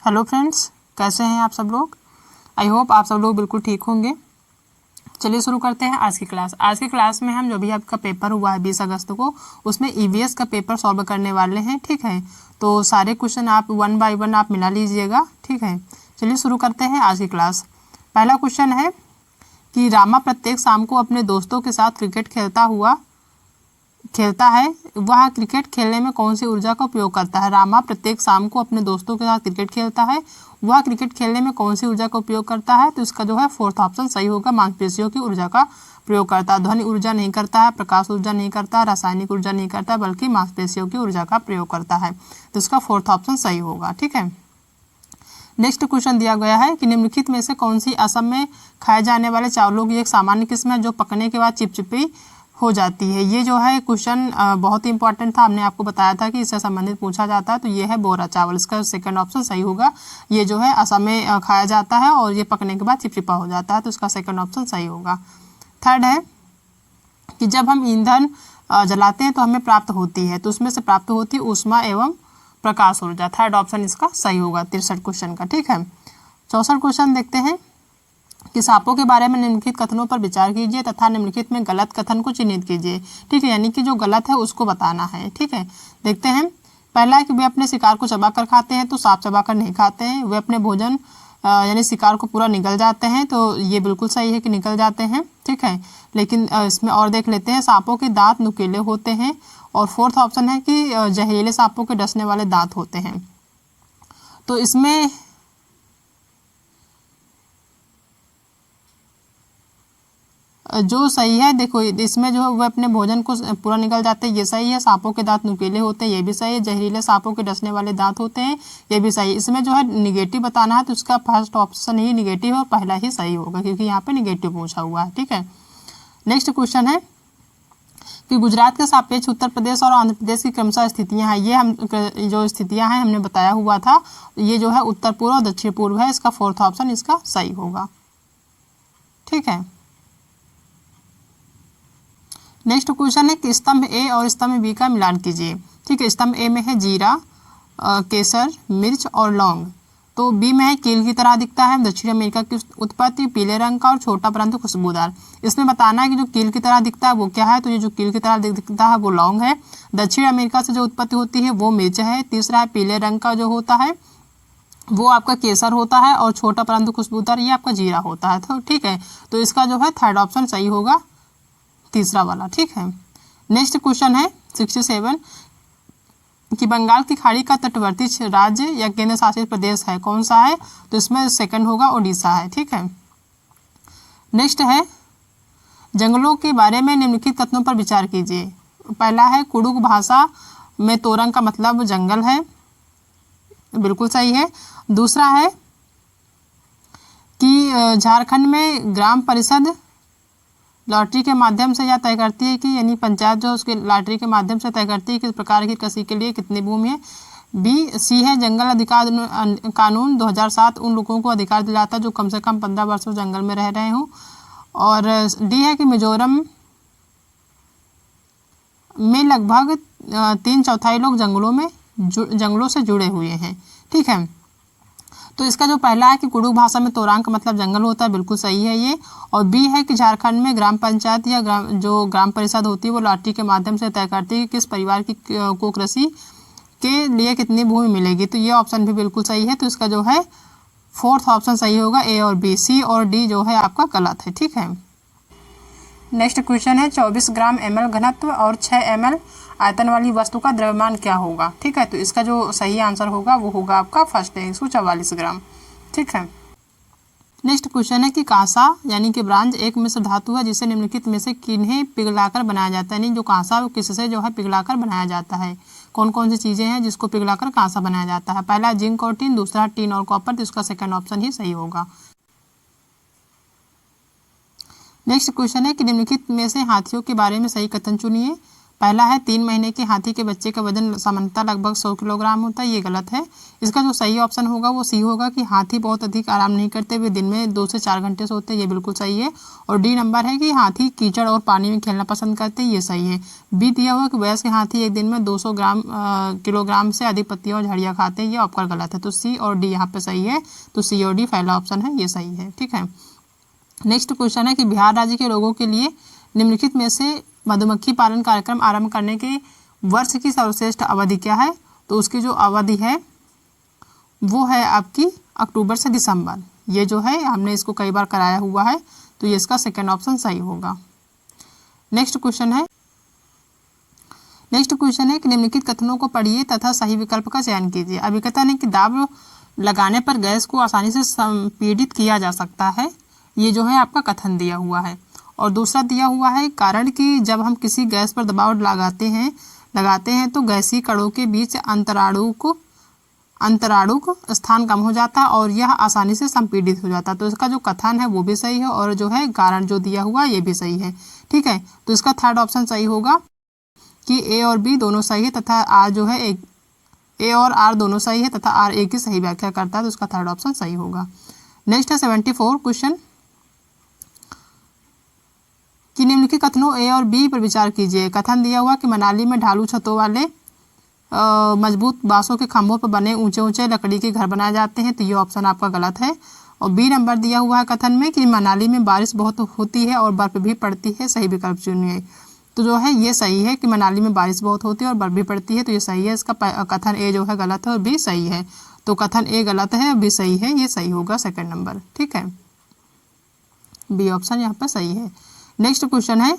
Hello friends, कैसे हैं आप सब लोग। आई होप आप सब लोग बिल्कुल ठीक होंगे। चलिए शुरू करते हैं आज की क्लास। आज की क्लास में हम जो भी आपका पेपर हुआ है 20 अगस्त को, उसमें ईवीएस का पेपर सॉल्व करने वाले हैं। ठीक है, तो सारे क्वेश्चन आप 1 बाय 1 आप मिला लीजिएगा। ठीक है, चलिए शुरू करते हैं आज की क्लास। पहला क्वेश्चन है कि रामा प्रत्येक शाम को अपने दोस्तों के साथ क्रिकेट खेलता है, वह क्रिकेट खेलने में कौन सी ऊर्जा का उपयोग करता है। रामा प्रत्येक शाम को अपने दोस्तों के साथ क्रिकेट खेलता है, वह क्रिकेट खेलने में कौन सी ऊर्जा का उपयोग करता है। तो इसका जो है फोर्थ ऑप्शन सही होगा, मांसपेशियों की ऊर्जा का प्रयोग करता है। ध्वनि ऊर्जा नहीं करता है, प्रकाश ऊर्जा नहीं करता, रासायनिक ऊर्जा नहीं करता, बल्कि मांसपेशियों की ऊर्जा का प्रयोग करता है। तो इसका फोर्थ ऑप्शन सही होगा। ठीक है, नेक्स्ट क्वेश्चन दिया गया है कि निम्नलिखित में से कौन सी असम में खाए जाने वाले चावलों की एक सामान्य किस्म है जो पकने के बाद चिपचिपी हो जाती है। ये जो है क्वेश्चन बहुत ही इंपॉर्टेंट था, हमने आपको बताया था कि इससे संबंधित पूछा जाता है। तो ये है बोरा चावल, इसका सेकंड ऑप्शन सही होगा। ये जो है असम में खाया जाता है और ये पकने के बाद चिपचिपा हो जाता है, तो इसका सेकंड ऑप्शन सही होगा। थर्ड है कि जब हम ईंधन जलाते हैं तो हमें प्राप्त होती है, तो उसमें से प्राप्त होती है ऊष्मा एवं प्रकाश ऊर्जा। थर्ड ऑप्शन इसका सही होगा 63 क्वेश्चन का। ठीक है, 64 क्वेश्चन देखते हैं कि सांपों के बारे में निम्नलिखित कथनों पर विचार कीजिए तथा निम्नलिखित में गलत कथन को चिन्हित कीजिए। ठीक है, यानी कि जो गलत है उसको बताना है। ठीक है, देखते हैं। पहला है कि वे अपने शिकार को चबाकर खाते हैं, तो सांप चबाकर नहीं खाते हैं। वे अपने भोजन यानी शिकार को पूरा निगल जाते हैं, तो ये बिल्कुल सही है कि निगल जाते हैं। ठीक है, लेकिन इसमें और देख लेते हैं। सांपों के दांत नुकीले होते हैं। और फोर्थ ऑप्शन है कि जहरीले सांपों के डसने वाले दांत होते हैं। तो इसमें जो सही है, देखो इसमें जो है वह अपने भोजन को पूरा निगल जाते हैं, ये सही है। सांपों के दांत नुकीले होते हैं, ये भी सही है। जहरीले सांपों के डसने वाले दांत होते हैं, ये भी सही है। इसमें जो है निगेटिव बताना है, तो इसका फर्स्ट ऑप्शन ही निगेटिव है और पहला ही सही होगा, क्योंकि यहाँ पे निगेटिव पूछा हुआ है। ठीक है, नेक्स्ट क्वेश्चन है कि गुजरात के सापेक्ष उत्तर प्रदेश और आंध्र प्रदेश की क्रमशः स्थितियां हैं। ये हम जो स्थितियां हैं हमने बताया हुआ था, ये जो है उत्तर पूर्व और दक्षिण पूर्व है। इसका फोर्थ ऑप्शन इसका सही होगा। ठीक है, नेक्स्ट क्वेश्चन है कि स्तंभ ए और स्तंभ बी का मिलान कीजिए। ठीक है, स्तंभ ए में है जीरा, केसर, मिर्च और लौंग। तो बी में है कील की तरह दिखता है, दक्षिण अमेरिका की उत्पत्ति, पीले रंग का और छोटा परंतु खुशबूदार। इसमें बताना है कि जो कील की तरह दिखता है वो क्या है। तो ये जो कील की तरह दिखता है वो लौंग है। दक्षिण अमेरिका से जो उत्पत्ति होती है वो मिर्च है। तीसरा है पीले रंग का जो होता है वो आपका केसर होता है, और छोटा परंतु खुशबूदार ये आपका जीरा होता है। तो ठीक है, तो इसका जो है थर्ड ऑप्शन सही होगा, तीसरा वाला। ठीक है, नेक्स्ट क्वेश्चन है 67 कि बंगाल की खाड़ी का तटवर्ती राज्य या केंद्र शासित प्रदेश है, कौन सा है। तो इसमें सेकंड होगा, ओडिशा है। ठीक है, नेक्स्ट है जंगलों के बारे में निम्नलिखित कथनों पर विचार कीजिए। पहला है कुडुख भाषा में तोरंग का मतलब जंगल है, बिल्कुल सही है। दूसरा है कि झारखंड में ग्राम परिषद लॉटरी के माध्यम से यह तय करती है कि यानी पंचायत जो उसके लॉटरी के माध्यम से तय करती है कि किस प्रकार की कृषि के लिए कितनी भूमि है। बी सी है जंगल अधिकार कानून 2007 उन लोगों को अधिकार दिलाता है जो कम से कम 15 वर्षों जंगल में रह रहे हों। और डी है कि मिजोरम में लगभग 3/4 लोग जंगलों से जुड़े हुए हैं। ठीक है, तो इसका जो पहला है कि कुडुख भाषा में तोरंग का मतलब जंगल होता है, बिल्कुल सही है ये। और बी है कि झारखंड में ग्राम पंचायत या जो ग्राम परिषद होती है वो लॉटरी के माध्यम से तय करती है कि किस परिवार को कृषि के लिए कितनी भूमि मिलेगी। तो ये ऑप्शन भी बिल्कुल सही है, तो इसका जो है फोर्थ ऑप्शन सही होगा, ए और बी। सी और डी जो है आपका गलत है। ठीक है, नेक्स्ट क्वेश्चन है 24 ग्राम ml घनत्व और 6 ml आयतन वाली वस्तु का द्रव्यमान क्या होगा। ठीक है, तो इसका जो सही आंसर होगा वो होगा आपका फर्स्ट है 144 ग्राम। ठीक है, नेक्स्ट क्वेश्चन है कि कांसा यानी कि ब्रांज एक मिश्र धातु है जिसे निम्नलिखित में से किन्हें पिघलाकर बनाया जाता है। यानी जो कांसा है वो किससे जो है पिघलाकर बनाया जाता है। कौन कौन सी चीजें हैं जिसको पिघलाकर कांसा बनाया जाता है। पहला जिंक और टिन, दूसरा टिन और कॉपर, तो इसका सेकंड ऑप्शन ही सही होगा। नेक्स्ट क्वेश्चन है कि निम्नलिखित में से हाथियों के बारे में सही कथन चुनिए। पहला है 3 महीने के हाथी के बच्चे का वजन सामान्यतः लगभग 100 किलोग्राम होता है, ये गलत है। इसका जो सही ऑप्शन होगा वो सी होगा कि हाथी बहुत अधिक आराम नहीं करते, वे दिन में 2 से 4 घंटे सोते हैं, ये बिल्कुल सही है। और डी नंबर है कि हाथी कीचड़ और पानी में खेलना पसंद करते हैं, ये सही है। बी दिया हुआ कि वयस्क हाथी एक दिन में 200 किलोग्राम से अधिक पत्तियां और झाड़ियाँ खाते हैं, ये आपका गलत है। तो सी और डी यहाँ पे सही है, तो सी और डी पहला ऑप्शन है, ये सही है। ठीक है, नेक्स्ट क्वेश्चन है कि बिहार राज्य के लोगों के लिए निम्नलिखित में से मधुमक्खी पालन कार्यक्रम आरंभ करने के वर्ष की सर्वश्रेष्ठ अवधि क्या है? तो उसकी जो अवधि है वो है आपकी अक्टूबर से दिसंबर। ये जो है हमने इसको कई बार कराया हुआ है, तो ये इसका सेकंड ऑप्शन सही होगा। नेक्स्ट क्वेश्चन है कि निम्नलिखित कथनों को पढ़िए तथा सही विकल्प का चयन कीजिए। अभिकथन है कि दाब लगाने पर गैस को आसानी से संपीड़ित किया जा सकता है, ये जो है आपका कथन दिया हुआ है। और दूसरा दिया हुआ है कारण कि जब हम किसी गैस पर दबाव लगाते हैं तो गैसीय कणों के बीच अंतराणुक स्थान कम हो जाता है और यह आसानी से संपीड़ित हो जाता है। तो इसका जो कथन है वो भी सही है और जो है कारण जो दिया हुआ ये भी सही है। ठीक है, तो इसका थर्ड ऑप्शन सही होगा कि ए और बी दोनों सही है तथा आर जो है ए और आर दोनों सही है तथा आर ए की सही व्याख्या करता है, तो इसका थर्ड ऑप्शन सही होगा। नेक्स्ट है 74 क्वेश्चन कि निम्नलिखित कथनों ए और बी पर विचार कीजिए। कथन दिया हुआ कि मनाली में ढालू छतों वाले मजबूत बांसों के खंभों पर बने ऊंचे ऊंचे लकड़ी के घर बनाए जाते हैं, तो ये ऑप्शन आपका गलत है। और बी नंबर दिया हुआ है कथन में कि मनाली में बारिश बहुत होती है और बर्फ भी पड़ती है, सही विकल्प चुनिए। तो जो है ये सही है कि मनाली में बारिश बहुत होती है और बर्फ भी पड़ती है, तो ये सही है। इसका कथन ए जो है गलत है और बी सही है, तो कथन ए गलत है और बी सही है, ये सही होगा सेकंड नंबर। ठीक है, बी ऑप्शन यहाँ पर सही है। नेक्स्ट क्वेश्चन है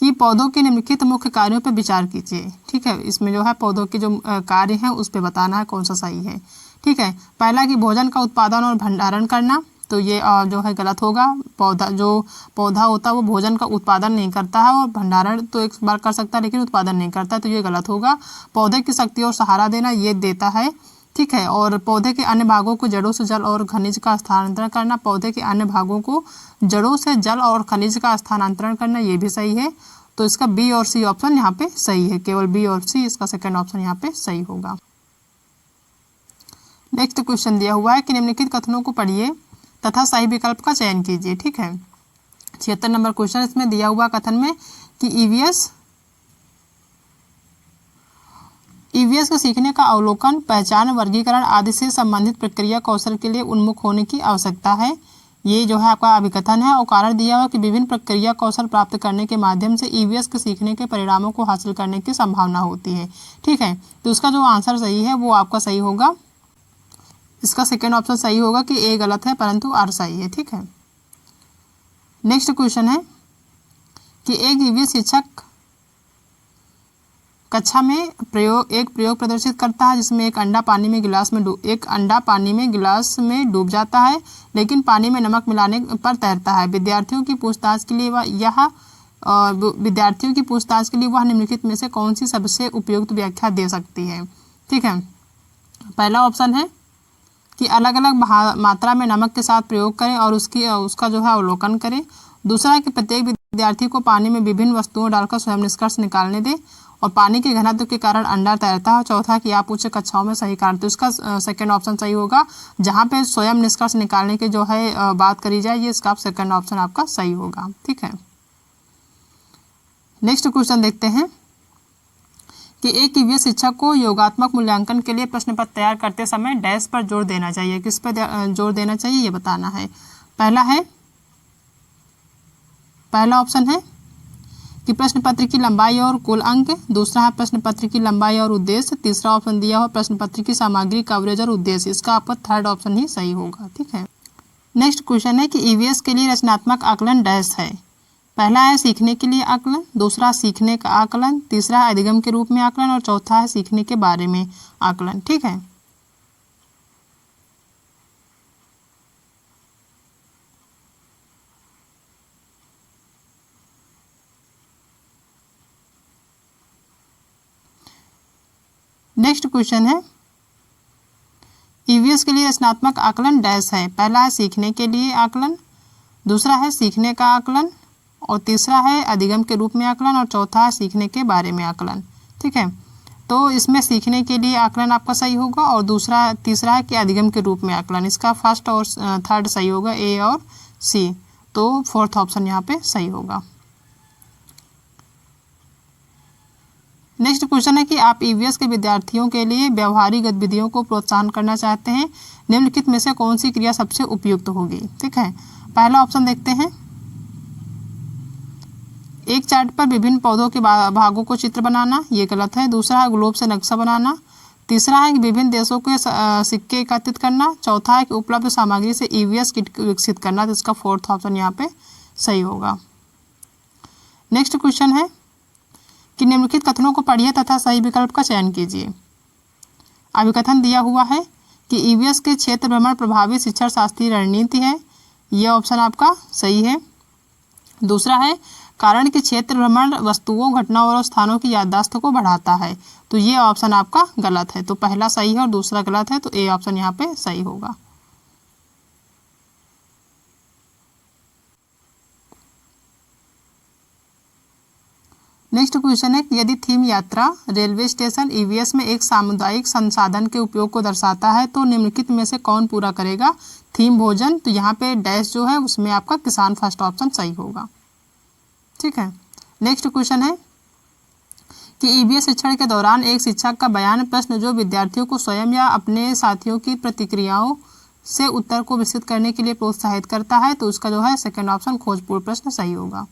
कि पौधों के निम्नलिखित मुख्य कार्यों पर विचार कीजिए। ठीक है, इसमें जो है पौधों के जो कार्य हैं उस पर बताना है कौन सा सही है। ठीक है, पहला कि भोजन का उत्पादन और भंडारण करना, तो ये जो है गलत होगा। पौधा होता है वो भोजन का उत्पादन नहीं करता है और भंडारण तो एक बार कर सकता है लेकिन उत्पादन नहीं करता, तो ये गलत होगा। पौधे की शक्ति और सहारा देना ये देता है। ठीक है, और पौधे के अन्य भागों को जड़ों से जल और खनिज का स्थानांतरण करना, पौधे के अन्य भागों को जड़ों से जल और खनिज का स्थानांतरण करना, ये भी सही है। तो इसका बी और सी ऑप्शन यहाँ पे सही है, केवल बी और सी, इसका सेकंड ऑप्शन यहाँ पे सही होगा। नेक्स्ट क्वेश्चन दिया हुआ है कि निम्नलिखित कथनों को पढ़िए तथा सही विकल्प का चयन कीजिए। ठीक है, 76 नंबर क्वेश्चन इसमें दिया हुआ कथन में कि ईवीएस को सीखने का अवलोकन, पहचान, वर्गीकरण आदि से संबंधित प्रक्रिया कौशल के लिए उन्मुख होने की आवश्यकता है, ये जो है आपका अभिकथन है। और कारण दिया हुआ कि विभिन्न प्रक्रिया कौशल प्राप्त करने के माध्यम से ईवीएस के सीखने के परिणामों को हासिल करने की संभावना होती है। ठीक है, तो इसका जो आंसर सही है वो आपका सही होगा, इसका सेकेंड ऑप्शन सही होगा कि ए गलत है परंतु आर सही है। ठीक है, नेक्स्ट क्वेश्चन है कि एक ईवीएस शिक्षक कक्षा में एक प्रयोग प्रदर्शित करता है जिसमें एक अंडा पानी में गिलास में डूब जाता है लेकिन पानी में नमक मिलाने पर तैरता है। विद्यार्थियों की पूछताछ के लिए वह निम्नलिखित में से कौन सी सबसे उपयुक्त व्याख्या दे सकती है। ठीक है, पहला ऑप्शन है कि अलग अलग मात्रा में नमक के साथ प्रयोग करें और उसका जो है अवलोकन करें। दूसरा है कि प्रत्येक विद्यार्थी को पानी में विभिन्न वस्तुओं डालकर स्वयं निष्कर्ष निकालने दें और पानी के घनत्व के कारण अंडा तैरता है। चौथा कि आप उच्च कक्षाओं में सही कारण, तो इसका सेकंड ऑप्शन सही होगा। जहाँ पे स्वयं निष्कर्ष निकालने की जो है बात करी जाए, ये इसका सेकंड ऑप्शन आपका सही होगा। ठीक है, नेक्स्ट क्वेश्चन देखते हैं कि एक ईवीएस शिक्षक को योगात्मक मूल्यांकन के लिए प्रश्न पत्र तैयार करते समय डैश पर जोर देना चाहिए, किस पर जोर देना चाहिए ये बताना है। पहला ऑप्शन है कि प्रश्न पत्र की लंबाई और कुल अंक, दूसरा है प्रश्न पत्र की लंबाई और उद्देश्य, तीसरा ऑप्शन दिया हुआ प्रश्न पत्र की सामग्री, कवरेज और उद्देश्य, इसका आपका थर्ड ऑप्शन ही सही होगा। ठीक है, नेक्स्ट क्वेश्चन है कि ईवीएस के लिए रचनात्मक आकलन डैश है। पहला है सीखने के लिए आकलन, दूसरा सीखने का आकलन, तीसरा है अधिगम के रूप में आकलन और चौथा है सीखने के बारे में आकलन। ठीक है, नेक्स्ट क्वेश्चन है ईवीएस के लिए रचनात्मक आकलन डैश है। पहला है सीखने के लिए आकलन, दूसरा है सीखने का आकलन, और तीसरा है अधिगम के रूप में आकलन और चौथा है सीखने के बारे में आकलन। ठीक है, तो इसमें सीखने के लिए आकलन आपका सही होगा और तीसरा है कि अधिगम के रूप में आकलन। इसका फर्स्ट और थर्ड सही होगा, ए और सी, तो फोर्थ ऑप्शन यहाँ पे सही होगा। नेक्स्ट क्वेश्चन है कि आप ईवीएस के विद्यार्थियों के लिए व्यवहारिक गतिविधियों को प्रोत्साहन करना चाहते हैं, निम्नलिखित में से कौन सी क्रिया सबसे उपयुक्त होगी। ठीक है, पहला ऑप्शन देखते हैं, एक चार्ट पर विभिन्न पौधों के भागों को चित्र बनाना, ये गलत है। दूसरा है ग्लोब से नक्शा बनाना। तीसरा है कि विभिन्न देशों के सिक्के एकत्रित करना। चौथा है कि उपलब्ध सामग्री से ईवीएस किट विकसित करना, तो इसका फोर्थ ऑप्शन यहाँ पे सही होगा। नेक्स्ट क्वेश्चन है कि निम्नलिखित कथनों को पढ़िए तथा सही विकल्प का चयन कीजिए। अभिकथन दिया हुआ है कि ईवीएस के क्षेत्र भ्रमण प्रभावी शिक्षण शास्त्रीय रणनीति है, यह ऑप्शन आपका सही है। दूसरा है कारण कि क्षेत्र भ्रमण वस्तुओं, घटनाओं और स्थानों की याददाश्त को बढ़ाता है, तो ये ऑप्शन आपका गलत है। तो पहला सही है और दूसरा गलत है, तो ए ऑप्शन यहाँ पे सही होगा। नेक्स्ट क्वेश्चन है कि यदि थीम यात्रा, रेलवे स्टेशन, ईवीएस में एक सामुदायिक संसाधन के उपयोग को दर्शाता है तो निम्नलिखित में से कौन पूरा करेगा। थीम भोजन, तो यहाँ पे डैश जो है उसमें आपका किसान फर्स्ट ऑप्शन सही होगा। ठीक है, नेक्स्ट क्वेश्चन है कि ईवीएस शिक्षण के दौरान एक शिक्षक का बयान प्रश्न जो विद्यार्थियों को स्वयं या अपने साथियों की प्रतिक्रियाओं से उत्तर को विकसित करने के लिए प्रोत्साहित करता है, तो उसका जो है सेकंड ऑप्शन खोजपूर्ण प्रश्न सही होगा।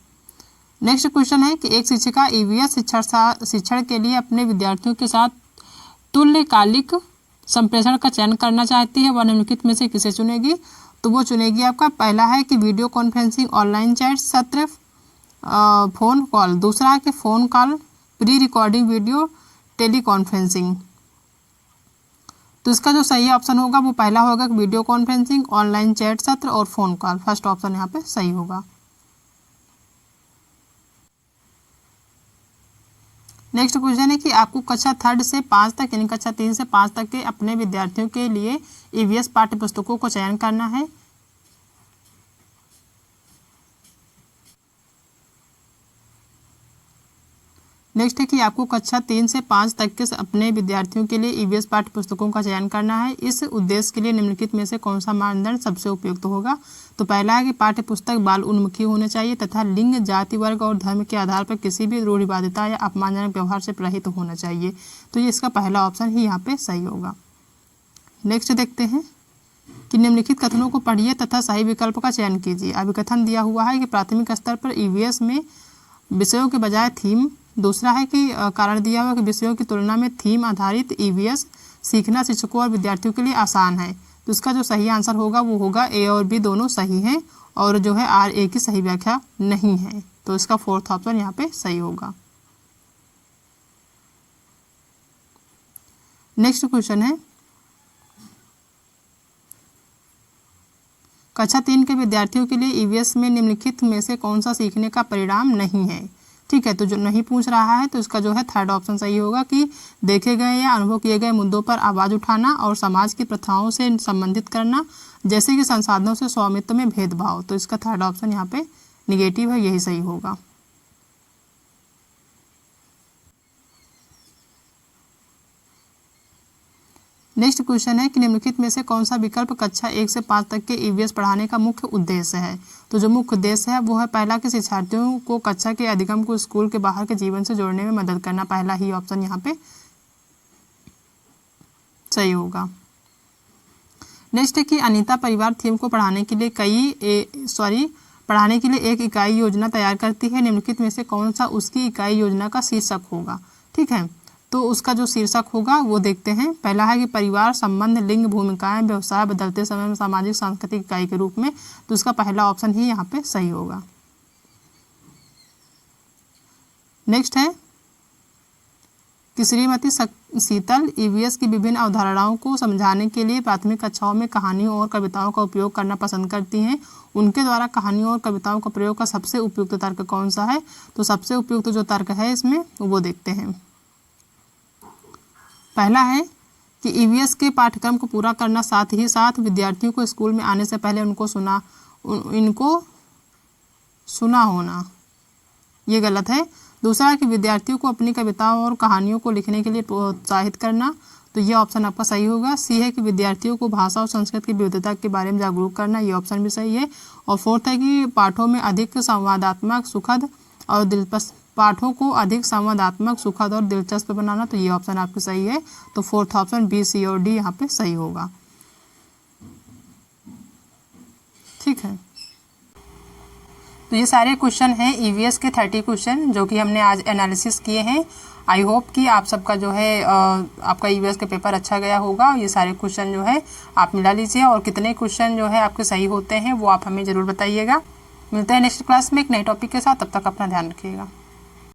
नेक्स्ट क्वेश्चन है कि एक शिक्षिका ईवीएस शिक्षण के लिए अपने विद्यार्थियों के साथ तुल्यकालिक संप्रेषण का चयन करना चाहती है, वह निम्नलिखित में से किसे चुनेगी। तो वो चुनेगी आपका, पहला है कि वीडियो कॉन्फ्रेंसिंग, ऑनलाइन चैट सत्र, फ़ोन कॉल। दूसरा है कि phone call, pre recording video, tele conferencing. तो इसका जो सही ऑप्शन होगा वो पहला होगा वीडियो कॉन्फ्रेंसिंग, ऑनलाइन चैट सत्र और फ़ोन कॉल। फर्स्ट ऑप्शन यहाँ पे सही होगा। नेक्स्ट क्वेश्चन है कि आपको कक्षा 3 से 5 तक यानी कक्षा 3 से 5 तक के अपने विद्यार्थियों के लिए ईवीएस पाठ्य पुस्तकों को चयन करना है। नेक्स्ट है कि आपको कक्षा 3 से 5 तक के अपने विद्यार्थियों के लिए ईवीएस पाठ्य पुस्तकों का चयन करना है। इस उद्देश्य के लिए निम्नलिखित में से कौन सा मानदंड सबसे उपयुक्त होगा। तो पहला है कि पाठ्य पुस्तक बाल उन्मुखी होने चाहिए तथा लिंग, जाति, वर्ग और धर्म के आधार पर किसी भी रूढ़िवादिता या अपमानजनक व्यवहार से रहित होना चाहिए, तो ये इसका पहला ऑप्शन ही यहाँ पे सही होगा। नेक्स्ट देखते हैं कि निम्नलिखित कथनों को पढ़िए तथा सही विकल्प का चयन कीजिए। अभिकथन दिया हुआ है कि प्राथमिक स्तर पर ईवीएस में विषयों के बजाय थीम। दूसरा है कि कारण दिया हुआ कि विषयों की तुलना में थीम आधारित ईवीएस सीखना शिक्षकों और विद्यार्थियों के लिए आसान है, तो इसका जो सही आंसर होगा वो होगा ए और बी दोनों सही हैं और जो है आर ए की सही व्याख्या नहीं है, तो इसका फोर्थ ऑप्शन यहाँ पे सही होगा। नेक्स्ट क्वेश्चन है कक्षा 3 के विद्यार्थियों के लिए ईवीएस में निम्नलिखित में से कौन सा सीखने का परिणाम नहीं है। ठीक है, तो जो नहीं पूछ रहा है तो इसका जो है थर्ड ऑप्शन सही होगा कि देखे गए या अनुभव किए गए मुद्दों पर आवाज़ उठाना और समाज की प्रथाओं से संबंधित करना, जैसे कि संसाधनों से स्वामित्व में भेदभाव, तो इसका थर्ड ऑप्शन यहाँ पे निगेटिव है, यही सही होगा। नेक्स्ट क्वेश्चन है कि निम्नलिखित में से कौन सा विकल्प कक्षा 1 से 5 तक के ईवीएस पढ़ाने का मुख्य उद्देश्य है। तो जो मुख्य उद्देश्य है वो है पहला कि शिक्षार्थियों को कक्षा के अधिगम को स्कूल के बाहर के जीवन से जोड़ने में मदद करना, पहला ही ऑप्शन यहाँ पे सही होगा। नेक्स्ट है कि अनीता परिवार थीम को पढ़ाने के लिए एक इकाई योजना तैयार करती है, निम्नलिखित में से कौन सा उसकी इकाई योजना का शीर्षक होगा। ठीक है, तो उसका जो शीर्षक होगा वो देखते हैं। पहला है कि परिवार संबंध, लिंग, भूमिकाएं, व्यवसाय बदलते समय में सामाजिक सांस्कृतिक इकाई के रूप में, तो उसका पहला ऑप्शन ही यहाँ पे सही होगा। नेक्स्ट है कि श्रीमती शीतल ईवीएस की विभिन्न अवधारणाओं को समझाने के लिए प्राथमिक कक्षाओं में कहानियों और कविताओं का उपयोग करना पसंद करती हैं। उनके द्वारा कहानियों और कविताओं का प्रयोग का सबसे उपयुक्त तर्क कौन सा है। तो सबसे उपयुक्त जो तर्क है इसमें वो देखते हैं। पहला है कि ईवीएस के पाठ्यक्रम को पूरा करना, साथ ही साथ विद्यार्थियों को स्कूल में आने से पहले इनको सुना होना, ये गलत है। दूसरा कि विद्यार्थियों को अपनी कविताओं और कहानियों को लिखने के लिए प्रोत्साहित करना, तो ये ऑप्शन आपका सही होगा। सी है कि विद्यार्थियों को भाषा और संस्कृत की विविधता के बारे में जागरूक करना, ये ऑप्शन भी सही है। और फोर्थ है कि पाठों में अधिक संवादात्मक, सुखद और दिलचस्प, पाठों को अधिक संवादात्मक, सुखद और दिलचस्प बनाना, तो ये ऑप्शन आपकी सही है। तो फोर्थ ऑप्शन बी, सी और डी यहाँ पे सही होगा। ठीक है, तो ये सारे क्वेश्चन हैं ईवीएस के 30 क्वेश्चन जो कि हमने आज एनालिसिस किए हैं। आई होप कि आप सबका जो है आपका ईवीएस का पेपर अच्छा गया होगा। ये सारे क्वेश्चन जो है आप मिला लीजिए और कितने क्वेश्चन जो है आपके सही होते हैं वो आप हमें ज़रूर बताइएगा। मिलते हैं नेक्स्ट क्लास में एक नए टॉपिक के साथ, तब तक अपना ध्यान रखिएगा।